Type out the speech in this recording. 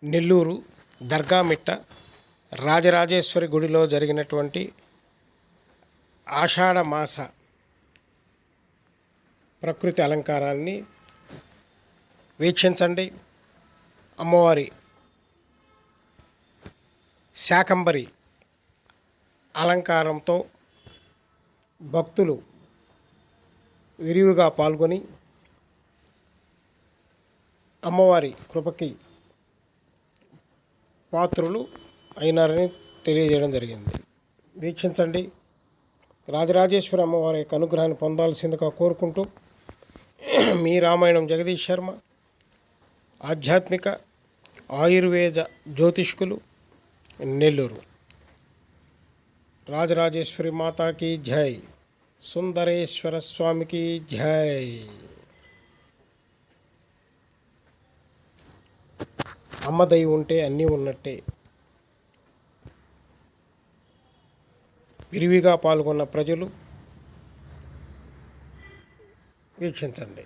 నెల్లూరు దర్గామిట్ట రాజరాజేశ్వరి గుడిలో జరిగినటువంటి ఆషాఢ మాస ప్రకృతి అలంకారాన్ని వీక్షించండి. అమ్మవారి శాకంబరి అలంకారంతో భక్తులు విరివిగా పాల్గొని అమ్మవారి కృపకి పాత్రులు అయినారని తెలియజేయడం జరిగింది. వీక్షించండి. రాజరాజేశ్వరి అమ్మవారి యొక్క అనుగ్రహాన్ని పొందాల్సిందిగా కోరుకుంటూ మీ రామాయణం జగదీష్ శర్మ, ఆధ్యాత్మిక ఆయుర్వేద జ్యోతిష్కులు, నెల్లూరు. రాజరాజేశ్వరి మాతాకి జై, సుందరేశ్వర స్వామికి జై. అమ్మదై ఉంటే అన్నీ ఉన్నట్టే. విరివిగా పాల్గొన్న ప్రజలు వీక్షించండి.